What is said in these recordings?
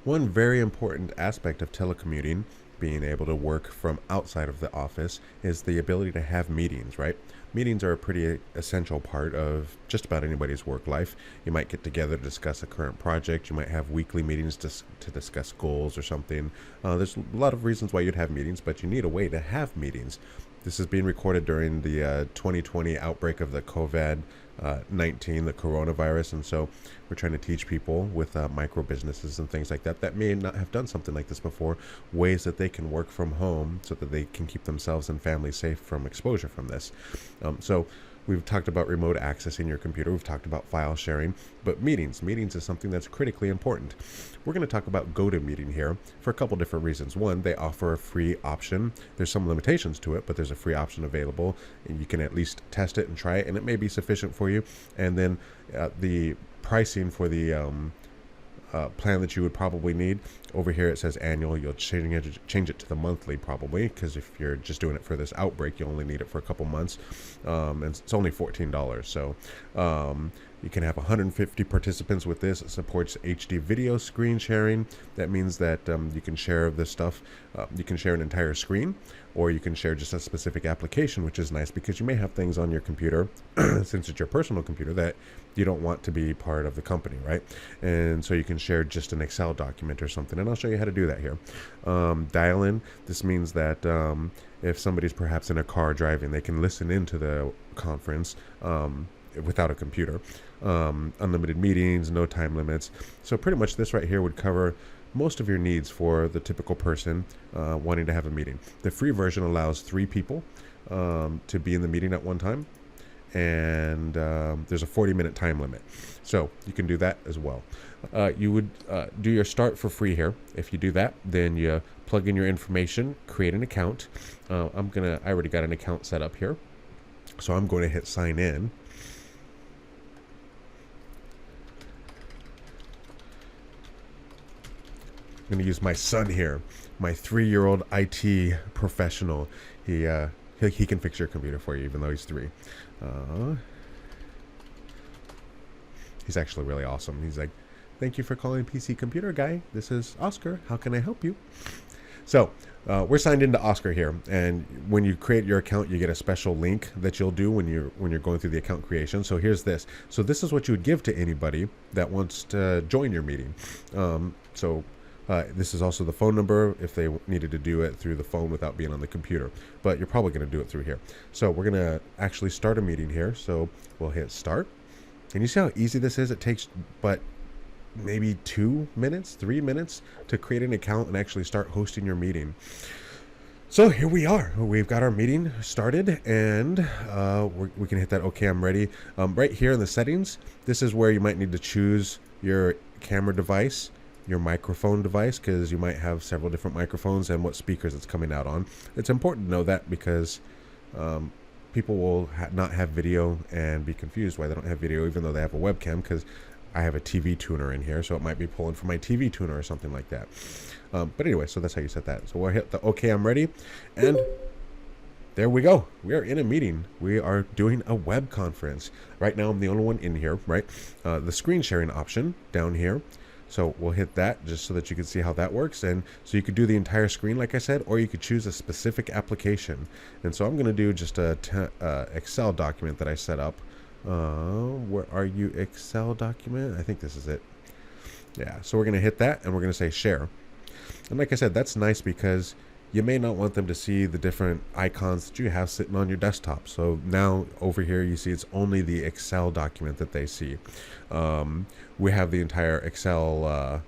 One very important aspect of telecommuting, being able to work from outside of the office, is the ability to have meetings, right? Meetings are a pretty essential part of just about anybody's work life. You might get together to discuss a current project. You might have weekly meetings to discuss goals or something. There's a lot of reasons why you'd have meetings, but you need a way to have meetings. This is being recorded during the 2020 outbreak of the COVID-19, the coronavirus. And so we're trying to teach people with micro businesses and things like that that may not have done something like this before, ways that they can work from home so that they can keep themselves and families safe from exposure from this. So we've talked about remote accessing your computer. We've talked about file sharing, but meetings is something that's critically important. We're going to talk about GoToMeeting here for a couple different reasons. One, they offer a free option. There's some limitations to it, but there's a free option available, and you can at least test it and try it, and it may be sufficient for you. And then the pricing for the plan that you would probably need over here, it says annual. You'll change it to the monthly probably, because if you're just doing it for this outbreak, you only need it for a couple months, and it's only $14. So you can have 150 participants with this. It supports HD video screen sharing. That means that you can share this stuff. You can share an entire screen, or you can share just a specific application, which is nice because you may have things on your computer, since it's your personal computer, that you don't want to be part of the company, right? And so you can share just an Excel document or something, and I'll show you how to do that here. Dial in. This means that if somebody's perhaps in a car driving, they can listen into the conference without a computer. Unlimited meetings, no time limits. So pretty much this right here would cover most of your needs for the typical person wanting to have a meeting. The free version allows 3 people to be in the meeting at one time, and there's a 40-minute time limit. So you can do that as well. You would do your start for free here. If you do that, then you plug in your information, create an account. I already got an account set up here, so I'm going to hit sign in. I'm going to use my son here, my 3-year-old IT professional. He can fix your computer for you, even though he's 3. He's actually really awesome. He's like, "Thank you for calling PC Computer Guy. This is Oscar. How can I help you?" So we're signed into Oscar here, and when you create your account, you get a special link that you'll do when you're going through the account creation. So here's this. So this is what you would give to anybody that wants to join your meeting. This is also the phone number if they needed to do it through the phone without being on the computer, but you're probably going to do it through here. So we're going to actually start a meeting here. So we'll hit start, and you see how easy this is? It takes but maybe 2 minutes, 3 minutes to create an account and actually start hosting your meeting. So here we are. We've got our meeting started, and we can hit that OK, I'm ready. Right here in the settings, this is where you might need to choose your camera device, your microphone device, because you might have several different microphones, and what speakers it's coming out on. It's important to know that because people will not have video and be confused why they don't have video even though they have a webcam, because I have a TV tuner in here, so it might be pulling from my TV tuner or something like that. But anyway, so that's how you set that. So we'll hit the OK, I'm ready, and there we go. We are in a meeting. We are doing a web conference. Right now I'm the only one in here, right? The screen sharing option down here. So we'll hit that just so that you can see how that works. And so you could do the entire screen, like I said, or you could choose a specific application. And so I'm going to do just a Excel document that I set up. Where are you, Excel document? I think this is it. Yeah, so we're going to hit that, and we're going to say share. And like I said, that's nice because you may not want them to see the different icons that you have sitting on your desktop. So now over here, you see it's only the Excel document that they see. We have the entire Excel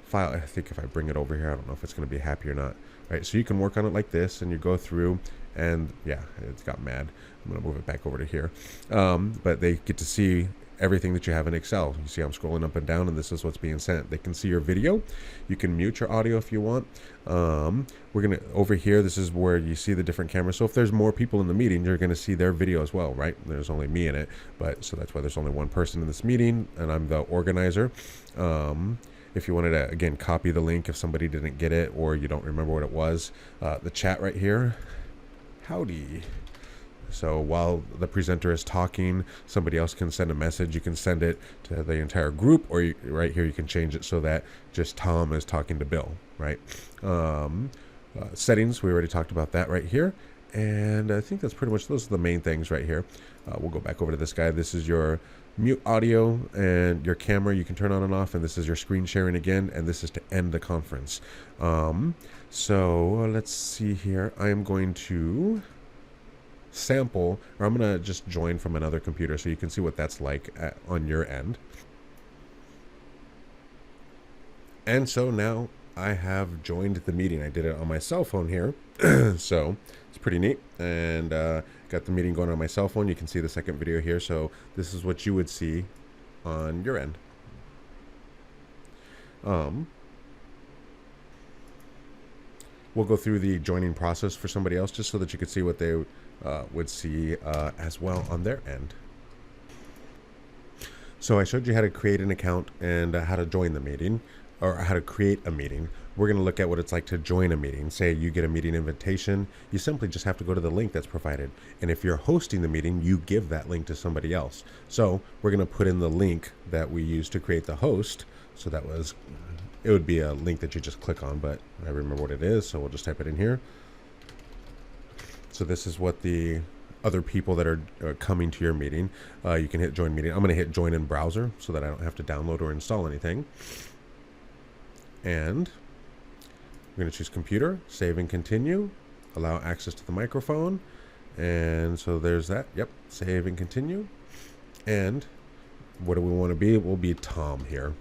file. I think if I bring it over here, I don't know if it's going to be happy or not. Right, so you can work on it like this, and you go through, and yeah, it's got mad. I'm going to move it back over to here. But they get to see everything that you have in Excel. You see I'm scrolling up and down, and this is what's being sent. They can see your video. You can mute your audio if you want. We're going to, over here, this is where you see the different cameras. So if there's more people in the meeting, you're going to see their video as well, right? There's only me in it, but so that's why there's only one person in this meeting, and I'm the organizer. If you wanted to, again, copy the link if somebody didn't get it or you don't remember what it was, the chat right here. Howdy. So while the presenter is talking, somebody else can send a message. You can send it to the entire group, or right here you can change it so that just Tom is talking to Bill, right? Settings, we already talked about that right here. And I think that's pretty much, those are the main things right here. We'll go back over to this guy. This is your mute audio and your camera. You can turn on and off, and this is your screen sharing again, and this is to end the conference. So let's see here. I am going to sample, or I'm going to just join from another computer so you can see what that's like on your end. And so now I have joined the meeting. I did it on my cell phone here. So it's pretty neat. And got the meeting going on my cell phone. You can see the second video here. So this is what you would see on your end. We'll go through the joining process for somebody else just so that you could see what they would see as well on their end. So I showed you how to create an account and how to join the meeting, or how to create a meeting. We're going to look at what it's like to join a meeting. Say you get a meeting invitation, you simply just have to go to the link that's provided. And if you're hosting the meeting, you give that link to somebody else. So we're going to put in the link that we used to create the host. So that was, it would be a link that you just click on, but I remember what it is. So we'll just type it in here. So this is what the other people that are coming to your meeting. You can hit join meeting. I'm going to hit join in browser so that I don't have to download or install anything. And we're going to choose computer, save and continue, allow access to the microphone. And so there's that. Yep. Save and continue. And what do we want to be? We'll be Tom here.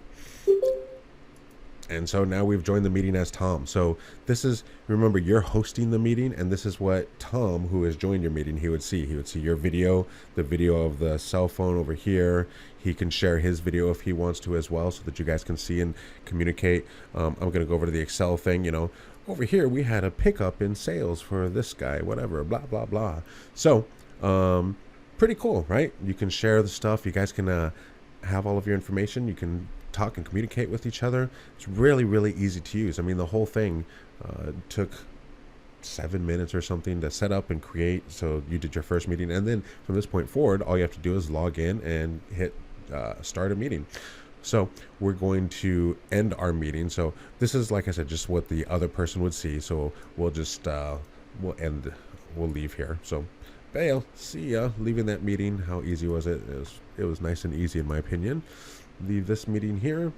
And so now we've joined the meeting as Tom. So this is, remember, you're hosting the meeting, and this is what Tom, who has joined your meeting, he would see. He would see your video, the video of the cell phone over here. He can share his video if he wants to as well, so that you guys can see and communicate. I'm going to go over to the Excel thing. You know, over here we had a pickup in sales for this guy, whatever, blah, blah, blah. So pretty cool, right? You can share the stuff. You guys can have all of your information. You can talk and communicate with each other. It's really, really easy to use. I mean, the whole thing took 7 minutes or something to set up and create. So you did your first meeting, and then from this point forward, all you have to do is log in and hit start a meeting. So we're going to end our meeting. So this is, like I said, just what the other person would see. So we'll just we'll leave here. So Bail, see ya. Leaving that meeting. How easy was it? It was nice and easy in my opinion. Leave this meeting here.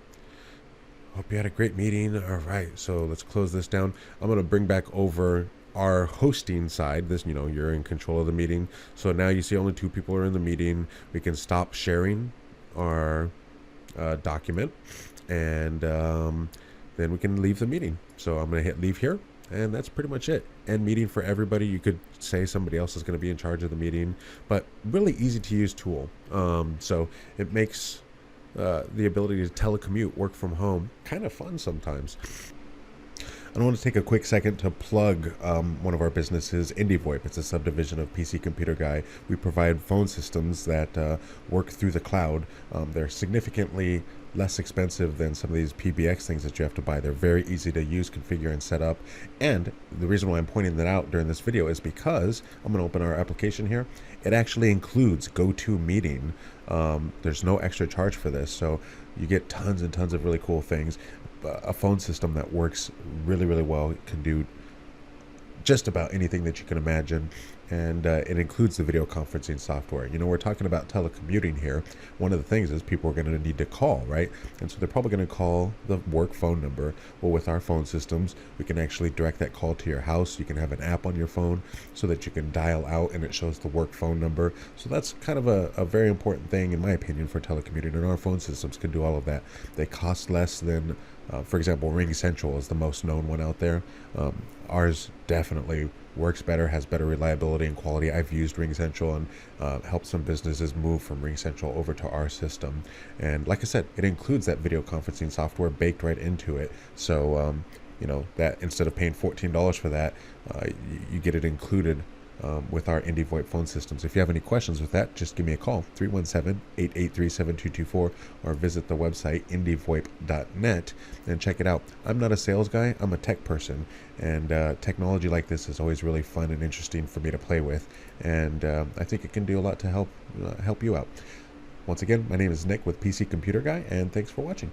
Hope you had a great meeting. All right, so let's close this down. I'm going to bring back over our hosting side. This, you know, you're in control of the meeting. So now you see only 2 people are in the meeting. We can stop sharing our document, and then we can leave the meeting. So I'm going to hit leave here, and that's pretty much it. End meeting for everybody. You could say somebody else is going to be in charge of the meeting, but really easy to use tool. So it makes the ability to telecommute, work from home, kind of fun sometimes. I want to take a quick second to plug one of our businesses, IndieVoIP. It's a subdivision of PC Computer Guy. We provide phone systems that work through the cloud. They're significantly less expensive than some of these PBX things that you have to buy. They're very easy to use, configure, and set up. And the reason why I'm pointing that out during this video is because I'm going to open our application here. It actually includes GoToMeeting. There's no extra charge for this, so you get tons and tons of really cool things. A phone system that works really, really well. It can do just about anything that you can imagine, and it includes the video conferencing software. You know, we're talking about telecommuting here. One of the things is people are going to need to call, right? And so they're probably going to call the work phone number. Well, with our phone systems, we can actually direct that call to your house. You can have an app on your phone so that you can dial out and it shows the work phone number. So that's kind of a very important thing, in my opinion, for telecommuting, and our phone systems can do all of that. They cost less than for example, Ring Central is the most known one out there. Ours definitely works better, has better reliability and quality. I've used Ring Central and helped some businesses move from Ring Central over to our system. And like I said, it includes that video conferencing software baked right into it. So, you know, that instead of paying $14 for that, you get it included with our Indie VoIP phone systems. If you have any questions with that, just give me a call, 317-883-7224, or visit the website indievoip.net and check it out. I'm not a sales guy, I'm a tech person, and technology like this is always really fun and interesting for me to play with, and I think it can do a lot to help you out. Once again, my name is Nick with PC Computer Guy, and thanks for watching.